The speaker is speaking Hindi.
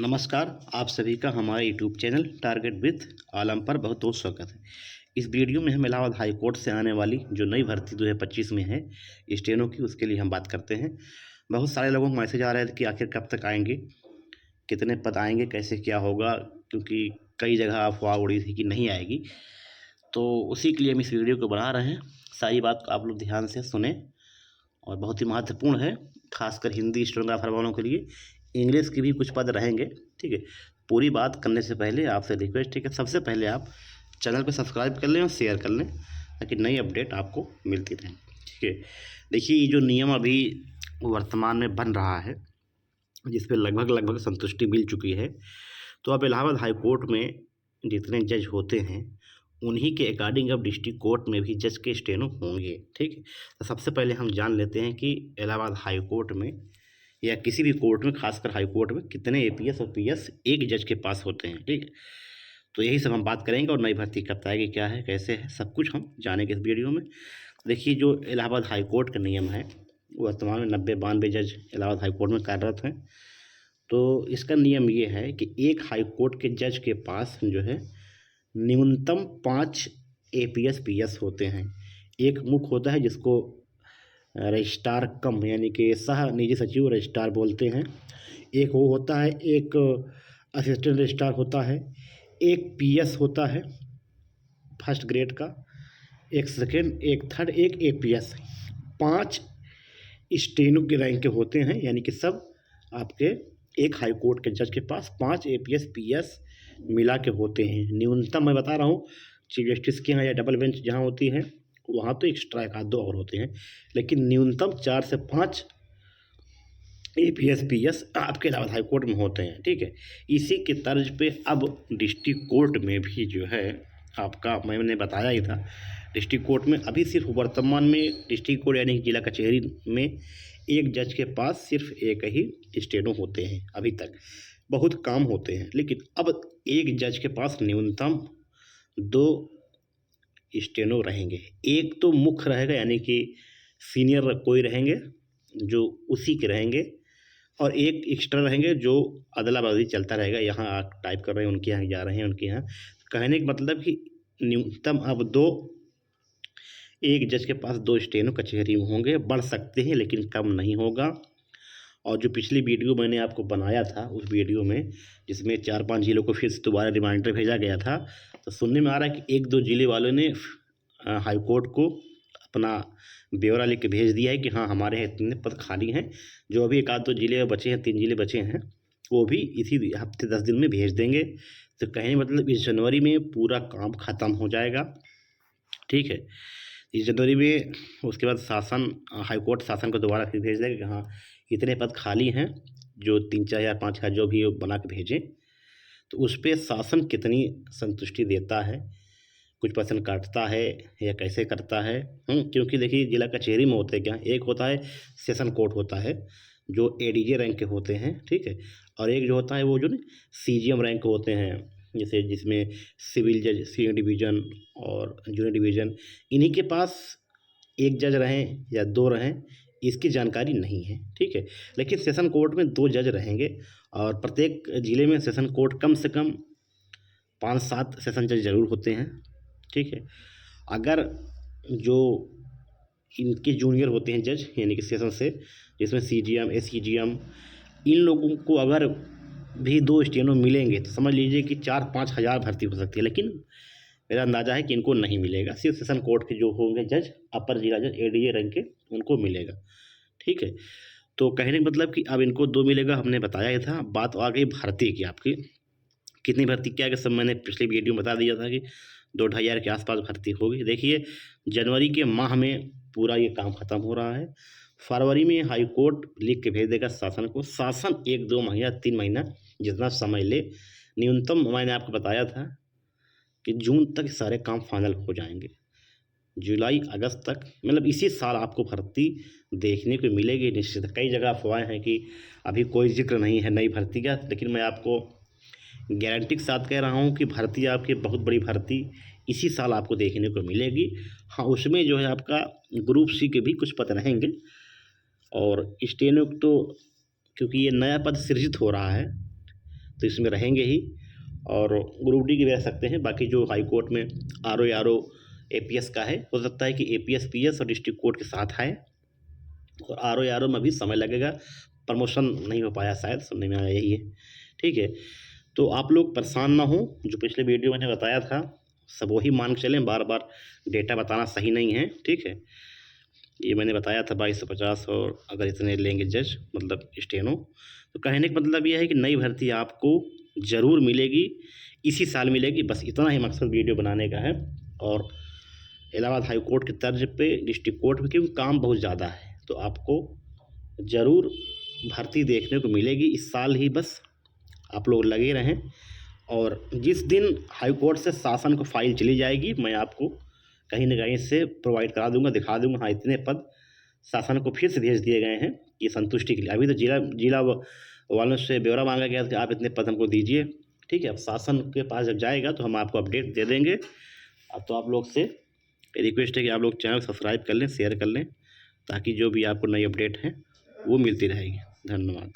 नमस्कार, आप सभी का हमारे यूट्यूब चैनल टारगेट विथ आलम पर बहुत बहुत स्वागत है। इस वीडियो में हम इलाहाबाद हाई कोर्ट से आने वाली जो नई भर्ती 2025 में है स्टेनो की, उसके लिए हम बात करते हैं। बहुत सारे लोगों को मैसेज आ रहे थे कि आखिर कब तक आएंगे, कितने पद आएंगे, कैसे क्या होगा, क्योंकि कई जगह अफवाह उड़ी थी कि नहीं आएगी। तो उसी के लिए हम इस वीडियो को बना रहे हैं। सारी बात को आप लोग ध्यान से सुने और बहुत ही महत्वपूर्ण है, खासकर हिंदी स्टेनोग्राफर वालों के लिए। इंग्लिश के भी कुछ पद रहेंगे, ठीक है। पूरी बात करने से पहले आपसे रिक्वेस्ट है कि सबसे पहले आप चैनल को सब्सक्राइब कर लें और शेयर कर लें, ताकि नई अपडेट आपको मिलती रहे, ठीक है। देखिए, ये जो नियम अभी वर्तमान में बन रहा है, जिस पे लगभग संतुष्टि मिल चुकी है, तो अब इलाहाबाद हाई कोर्ट में जितने जज होते हैं उन्हीं के अकॉर्डिंग अब डिस्ट्रिक्ट कोर्ट में भी जज के स्टेनो होंगे, ठीक है। तो सबसे पहले हम जान लेते हैं कि इलाहाबाद हाई कोर्ट में या किसी भी कोर्ट में, खासकर हाई कोर्ट में, कितने एपीएस और पीएस एक जज के पास होते हैं, ठीक है। तो यही सब हम बात करेंगे और नई भर्ती कब आएगी, क्या है, कैसे है, सब कुछ हम जानेंगे इस वीडियो में। देखिए, जो इलाहाबाद हाई कोर्ट का नियम है, वर्तमान में 90-92 जज इलाहाबाद हाई कोर्ट में कार्यरत हैं। तो इसका नियम ये है कि एक हाई कोर्ट के जज के पास जो है न्यूनतम 5 एपीएस पीएस होते हैं। एक मुख्य होता है जिसको रजिस्ट्रार कम यानी कि सह निजी सचिव रजिस्ट्रार बोलते हैं। एक वो होता है, एक असिस्टेंट रजिस्ट्रार होता है, एक पीएस होता है फर्स्ट ग्रेड का, एक सेकेंड, एक थर्ड, एक एपीएस। 5 स्टेनो के रैंक के होते हैं, यानी कि सब आपके एक हाई कोर्ट के जज के पास 5 एपीएस पीएस मिला के होते हैं। न्यूनतम मैं बता रहा हूँ, चीफ जस्टिस के यहाँ या डबल बेंच जहाँ होती है वहाँ तो एक्स्ट्रा एक आध दो और होते हैं, लेकिन न्यूनतम 4 से 5 एपीएस पीएस आपके इलाहाबाद हाई कोर्ट में होते हैं, ठीक है। इसी के तर्ज पे अब डिस्ट्रिक्ट कोर्ट में भी जो है आपका, मैंने बताया ही था, डिस्ट्रिक्ट कोर्ट में अभी सिर्फ वर्तमान में डिस्ट्रिक्ट कोर्ट यानी जिला कचहरी में एक जज के पास सिर्फ एक ही स्टेनो होते हैं। अभी तक बहुत काम होते हैं, लेकिन अब एक जज के पास न्यूनतम 2 स्टेनो रहेंगे। एक तो मुख्य रहेगा, यानी कि सीनियर कोई रहेंगे जो उसी के रहेंगे, और एक एक्स्ट्रा रहेंगे जो अदला बदली चलता रहेगा, यहाँ आप टाइप कर रहे हैं उनके यहाँ जा रहे हैं उनके यहाँ। कहने का मतलब कि न्यूनतम अब 2, एक जज के पास 2 स्टेनो कचहरी में होंगे। बढ़ सकते हैं लेकिन कम नहीं होगा। और जो पिछली वीडियो मैंने आपको बनाया था, उस वीडियो में जिसमें 4-5 जिलों को फिर से दोबारा रिमाइंडर भेजा गया था, तो सुनने में आ रहा है कि 1-2 जिले वालों ने हाई कोर्ट को अपना ब्यौरा लिख के भेज दिया है कि हाँ, हमारे यहाँ इतने पद खाली हैं। जो अभी 1-2 जिले बचे हैं, 3 जिले बचे हैं, वो भी इसी हफ्ते 10 दिन में भेज देंगे। तो कहने मतलब इस जनवरी में पूरा काम ख़त्म हो जाएगा, ठीक है। इस जनवरी में उसके बाद शासन, हाई कोर्ट शासन को दोबारा फिर भेज देगा कि हाँ, इतने पद खाली हैं, जो 3-4 हज़ार 5 हज़ार जो भी बना के भेजें। तो उस पर शासन कितनी संतुष्टि देता है, कुछ परसेंट काटता है या कैसे करता है। क्योंकि देखिए, जिला कचहरी में होते क्या, एक होता है सेशन कोर्ट होता है जो एडीजे रैंक के होते हैं, ठीक है, और एक जो होता है वो जो सीजीएम रैंक के होते हैं, जैसे जिसमें सिविल जज, सीनियर डिवीज़न और जूनियर डिवीज़न। इन्हीं के पास एक जज रहें या 2 रहें, इसकी जानकारी नहीं है, ठीक है। लेकिन सेशन कोर्ट में 2 जज रहेंगे, और प्रत्येक ज़िले में सेशन कोर्ट कम से कम 5-7 सेशन जज ज़रूर होते हैं, ठीक है। अगर जो इनके जूनियर होते हैं जज, यानी कि सेशन से, जिसमें सीजीएम, एसईजीएम, इन लोगों को अगर भी 2 स्टेनो मिलेंगे तो समझ लीजिए कि 4-5 हज़ार भर्ती हो सकती है। लेकिन मेरा अंदाज़ा है कि इनको नहीं मिलेगा, सिर्फ सेशन कोर्ट के जो होंगे जज, अपर जिला जज एडीजे रैंक के, उनको मिलेगा, ठीक है। तो कहने का मतलब कि अब इनको 2 मिलेगा, हमने बताया ही था। बात आ गई भर्ती की, आपकी कितनी भर्ती क्या है, सब मैंने पिछली वीडियो में बता दिया था कि 2-2.5 हज़ार के आसपास भर्ती होगी। देखिए, जनवरी के माह में पूरा ये काम ख़त्म हो रहा है। फरवरी में हाई कोर्ट लिख के भेज देगा शासन को, शासन 1-2 महीना, 3 महीना जितना समय ले, न्यूनतम मैंने आपको बताया था कि जून तक सारे काम फाइनल हो जाएंगे। जुलाई अगस्त तक, मतलब इसी साल आपको भर्ती देखने को मिलेगी निश्चित। कई जगह अफवाहें हैं कि अभी कोई जिक्र नहीं है नई भर्ती का, लेकिन मैं आपको गारंटी के साथ कह रहा हूँ कि भर्ती, आपकी बहुत बड़ी भर्ती इसी साल आपको देखने को मिलेगी। हाँ, उसमें जो है आपका ग्रुप सी के भी कुछ पद रहेंगे, और स्टेनो तो क्योंकि ये नया पद सृजित हो रहा है, तो इसमें रहेंगे ही, और ग्रुप डी की भी रह सकते हैं। बाकी जो हाई कोर्ट में आर ओ APS का है, हो सकता है कि APS PS और डिस्ट्रिक्ट कोर्ट के साथ आए, और आर ओ में भी समय लगेगा, प्रमोशन नहीं हो पाया शायद, सुनने में आया यही है। ठीक है, तो आप लोग परेशान ना हो, जो पिछले वीडियो मैंने बताया था सब वही मान के चलें, बार बार डेटा बताना सही नहीं है। ठीक है, ये मैंने बताया था 2250, और अगर इतने लेंगे जज मतलब स्टेनो, तो कहने का मतलब ये है कि नई भर्ती आपको ज़रूर मिलेगी, इसी साल मिलेगी। बस इतना ही मकसद वीडियो बनाने का है। और इलाहाबाद हाई कोर्ट की तर्ज पे डिस्ट्रिक्ट कोर्ट में, क्योंकि काम बहुत ज़्यादा है, तो आपको ज़रूर भर्ती देखने को मिलेगी इस साल ही। बस आप लोग लगे रहें, और जिस दिन हाई कोर्ट से शासन को फाइल चली जाएगी, मैं आपको कहीं न कहीं से प्रोवाइड करा दूंगा, दिखा दूंगा, हाँ इतने पद शासन को फिर से भेज दिए गए हैं, ये संतुष्टि के लिए। अभी तो जिला वालों से ब्यौरा मांगा गया था कि आप इतने पद हमको दीजिए। ठीक है, अब शासन के पास जब जाएगा तो हम आपको अपडेट दे देंगे। अब तो आप लोग से रिक्वेस्ट है कि आप लोग चैनल सब्सक्राइब कर लें, शेयर कर लें, ताकि जो भी आपको नई अपडेट हैं वो मिलती रहेगी। धन्यवाद।